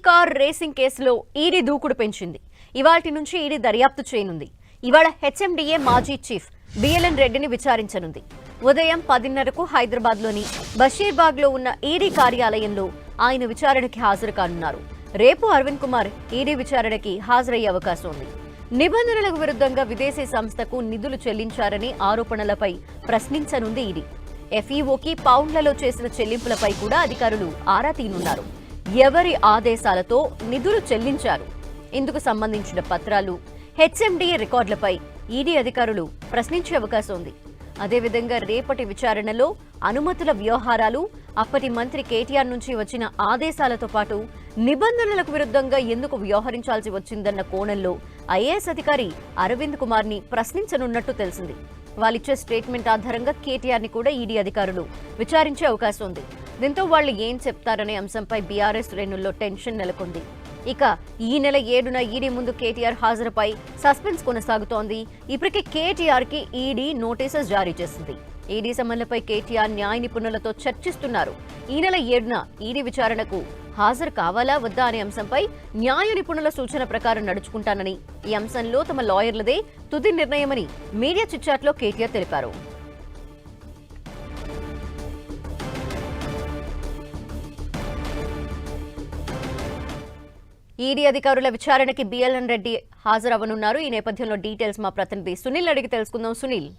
Car racing కేసులో ED దూకుడు పెంచింది. ఇవాల్టి నుంచి ఈడీ దర్యాప్తు చేయనుంది. ఇవాళ హెచ్ఎండిఏ మాజీ చీఫ్ బిఎల్ఎన్ రెడ్డిని విచారించనుంది. ఉదయం 10:30కు హైదరాబాద్లోని బషీర్బాగ్లో ఉన్న ఈడీ కార్యాలయంలో ఆయన విచారణకి హాజరు కానున్నారు. రేపు అరవింద్ కుమార్ ఈడీ విచారణకి హాజరయ్యే అవకాశం ఉంది. నిబంధనలకు విరుద్ధంగా విదేశీ సంస్థకు నిధులు చెల్లించారని ఆరోపణలపై ప్రశ్నించనుంది ఈడీ. ఎఫ్ఈఓకి పౌండ్లలో చేసిన చెల్లింపులపై కూడా అధికారులు ఆరా తీయనున్నారు. ఎవరి ఆదేశాలతో నిధులు చెల్లించారు, ఇందుకు సంబంధించిన పత్రాలు, హెచ్ఎండిఏ రికార్డులపై ఈడీ అధికారులు ప్రశ్నించే అవకాశం ఉంది. అదేవిధంగా రేపటి విచారణలో అనుమతుల వ్యవహారాలు, అప్పటి మంత్రి కేటీఆర్ నుంచి వచ్చిన ఆదేశాలతో పాటు నిబంధనలకు విరుద్ధంగా ఎందుకు వ్యవహరించాల్సి వచ్చిందన్న కోణంలో ఐఏఎస్ అధికారి అరవింద్ కుమార్ ని ప్రశ్నించనున్నట్టు తెలిసింది. వాళ్ళిచ్చే స్టేట్మెంట్ ఆధారంగా కేటీఆర్ ని కూడా ఈడీ అధికారులు విచారించే అవకాశం ఉంది. దీంతో వాళ్ళు ఏం చెప్తారనే అంశంపై బీఆర్ఎస్ శ్రేణుల్లో టెన్షన్ నెలకొంది. ఇక ఈ నెల 7న ఈడీ ముందు కేటీఆర్ హాజరుపై సస్పెన్స్ కొనసాగుతోంది. ఇప్పటికే కేటీఆర్ కి ఈడీ నోటీసెస్ జారీ చేసింది. ఈడీ సమన్లపై కేటీఆర్ న్యాయ నిపుణులతో చర్చిస్తున్నారు. ఈ నెల 7న ఈడీ విచారణకు హాజరు కావాలా వద్దా అనే అంశంపై న్యాయ నిపుణుల సూచన ప్రకారం నడుచుకుంటానని, ఈ అంశంలో తమ లాయర్లదే తుది నిర్ణయమని మీడియా చిట్చాట్లో కేటీఆర్ తెలిపారు. ఈడీ అధికారుల విచారణకి బిఎల్ఎన్ రెడ్డి హాజరవ్వనున్నారు. ఈ నేపథ్యంలో డీటెయిల్స్ మా ప్రతినిధి సునీల్ అడిగి తెలుసుకుందాం. సునీల్,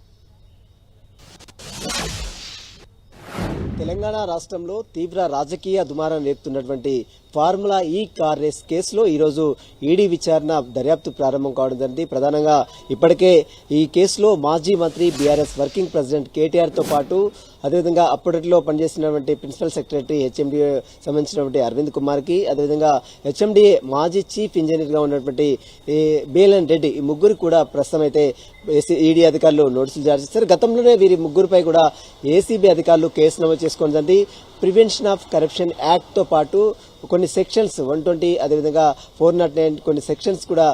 తెలంగాణ రాష్ట్రంలో తీవ్ర రాజకీయ దుమారం రేపుతున్నటువంటి ఫార్ములా ఈ కార్ రేస్ కేసులో ఈరోజు ఈడీ విచారణ దర్యాప్తు ప్రారంభం కావడం జరిగింది. ప్రధానంగా ఇప్పటికే ఈ కేసులో మాజీ మంత్రి బీఆర్ఎస్ వర్కింగ్ ప్రెసిడెంట్ కేటీఆర్ తో పాటు అదేవిధంగా అప్పటిలో పనిచేసినటువంటి ప్రిన్సిపల్ సెక్రటరీ హెచ్ఎండిఏ సంబంధించినటువంటి అరవింద్ కుమార్ కి, అదేవిధంగా హెచ్ఎండిఏ మాజీ చీఫ్ ఇంజనీర్ గా ఉన్నటువంటి బిఎల్ఎన్ రెడ్డి, ఈ ముగ్గురు కూడా ప్రస్తుతం అయితే ఈడీ అధికారులు నోటీసులు జారీ చేశారు. గతంలోనే వీరి ముగ్గురుపై కూడా ఏసీబీ అధికారులు కేసు నమోదు చేసుకోవడం జరిగింది. ప్రివెన్షన్ ఆఫ్ కరప్షన్ యాక్ట్ తో పాటు కొన్ని సెక్షన్స్ 120 అదేవిధంగా 409 కొన్ని సెక్షన్స్ కూడా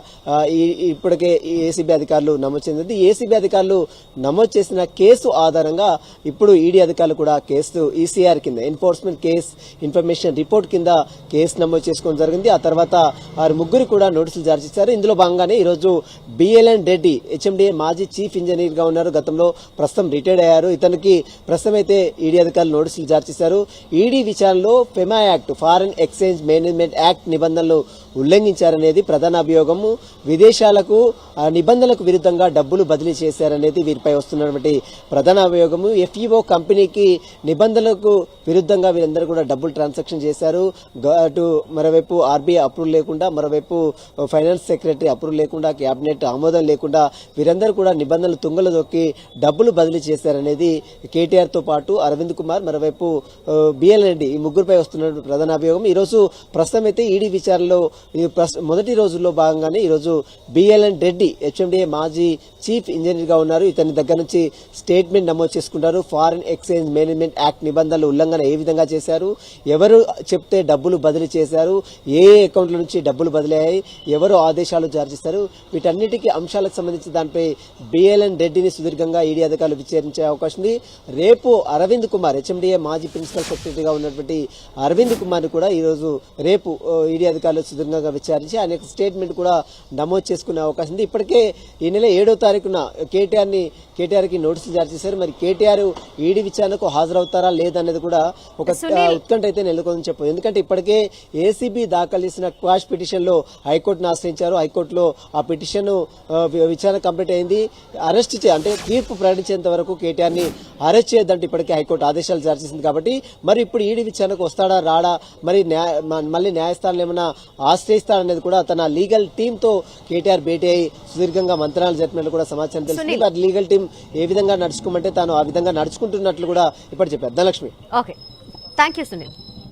ఇప్పటికే ఏసీబీ అధికారులు నమోదు చేసింది. ఏసీబీ అధికారులు నమోదు చేసిన కేసు ఆధారంగా ఇప్పుడు ఈడీ అధికారులు కూడా కేసు ఈసీఆర్ కింద ఎన్ఫోర్స్మెంట్ కేస్ ఇన్ఫర్మేషన్ రిపోర్ట్ కింద కేసు నమోదు చేసుకోవడం జరిగింది. ఆ తర్వాత వారి ముగ్గురు కూడా నోటీసులు జారీ చేశారు. ఇందులో భాగంగానే ఈరోజు బిఎల్ఎన్ రెడ్డి హెచ్ఎండిఏ మాజీ చీఫ్ ఇంజనీర్ గా ఉన్నారు. గతంలో ప్రస్తుతం రిటైర్డ్ అయ్యారు. ఇతనికి ప్రస్తుతం అయితే ఈడీ అధికారులు నోటీసులు జారీ చేశారు. ఈడీ విచారణలో FEMA act, foreign exchange management act నిబంధనలు ఉల్లంఘించారనేది ప్రధాన అభియోగము. విదేశాలకు నిబంధనలకు విరుద్ధంగా డబ్బులు బదిలీ చేశారనేది వీరిపై వస్తున్నటువంటి ప్రధాన అభియోగము. ఎఫ్ఈఓ కంపెనీకి నిబంధనలకు విరుద్ధంగా వీరందరూ కూడా డబ్బులు ట్రాన్సాక్షన్ చేశారు. అటు మరోవైపు ఆర్బీఐ అప్రూవల్ లేకుండా, మరోవైపు ఫైనాన్స్ సెక్రటరీ అప్రూవల్ లేకుండా, క్యాబినెట్ ఆమోదం లేకుండా వీరందరూ కూడా నిబంధనలు తుంగలు దొక్కి డబ్బులు బదిలీ చేశారనేది కేటీఆర్ తో పాటు అరవింద్ కుమార్, మరోవైపు బిఎల్ఎన్ రెడ్డి, ఈ ముగ్గురుపై వస్తున్న ప్రధాన అభియోగం. ఈ రోజు ప్రస్తుతం అయితే ఈడీ విచారణలో మొదటి రోజుల్లో భాగంగానే ఈరోజు బిఎల్ఎన్ రెడ్డి హెచ్ఎండిఏ మాజీ చీఫ్ ఇంజనీర్ గా ఉన్నారు. ఇతని దగ్గర నుంచి స్టేట్మెంట్ నమోదు చేసుకుంటారు. ఫారెన్ ఎక్స్చేంజ్ మేనేజ్మెంట్ యాక్ట్ నిబంధనలు ఉల్లంఘన ఏ విధంగా చేశారు, ఎవరు చెప్తే డబ్బులు బదిలీ చేశారు, ఏ అకౌంట్ల నుంచి డబ్బులు బదిలీ అయ్యాయి, ఎవరు ఆదేశాలు జారీ చేశారు, వీటన్నిటికీ అంశాలకు సంబంధించి దానిపై బిఎల్ఎన్ రెడ్డిని సుదీర్ఘంగా ఈడీ అధికారులు విచారించే అవకాశం ఉంది. రేపు అరవింద్ కుమార్, హెచ్ఎండిఏ మాజీ ప్రిన్సిపల్ సెక్రటరీగా ఉన్నటువంటి అరవింద్ కుమార్ కూడా ఈరోజు రేపు ఈడీ అధికారులు సుదీర్ఘంగా విచారించి ఆయన స్టేట్మెంట్ కూడా నమోదు చేసుకునే అవకాశం ఉంది. ఇప్పటికే ఈ నెల 7వ తారీఖున కేటీఆర్ కి నోటీసులు జారీ చేశారు. మరి కేటీఆర్ ఈడీ విచారణకు హాజరవుతారా లేదనేది కూడా ఒక ఉత్కంఠ అయితే నెలకొందని చెప్పదు. ఎందుకంటే ఇప్పటికే ఏసీబీ దాఖలు చేసిన క్వాష్ పిటిషన్ లో హైకోర్టును ఆశ్రయించారు. హైకోర్టులో ఆ పిటిషన్ విచారణ కంప్లీట్ అయింది. అరెస్ట్ అంటే తీర్పు ప్రకటించేంత వరకు కేటీఆర్ ని అరెస్ట్ చేయొద్దంటే ఇప్పటికే హైకోర్టు ఆదేశాలు జారీ చేసింది. కాబట్టి మరి ఇప్పుడు ఈడీ విచారణకు వస్తాడా రాడా, మరి మళ్ళీ న్యాయస్థానం ఏమైనా ఆశ్రయిస్తాడనేది కూడా తన లీగల్ టీమ్ తో కేటీఆర్ భేటీ అయి సుదీర్ఘంగా మంత్రాలు జరిపినట్లు కూడా సమాచారం తెలుస్తుంది. మరి లీగల్ టీం ఏ విధంగా నడుచుకోమంటే తాను ఆ విధంగా నడుచుకుంటున్నట్లు కూడా ఇప్పుడు చెప్పారు. Dhanalakshmi. Okay, thank you Sunil.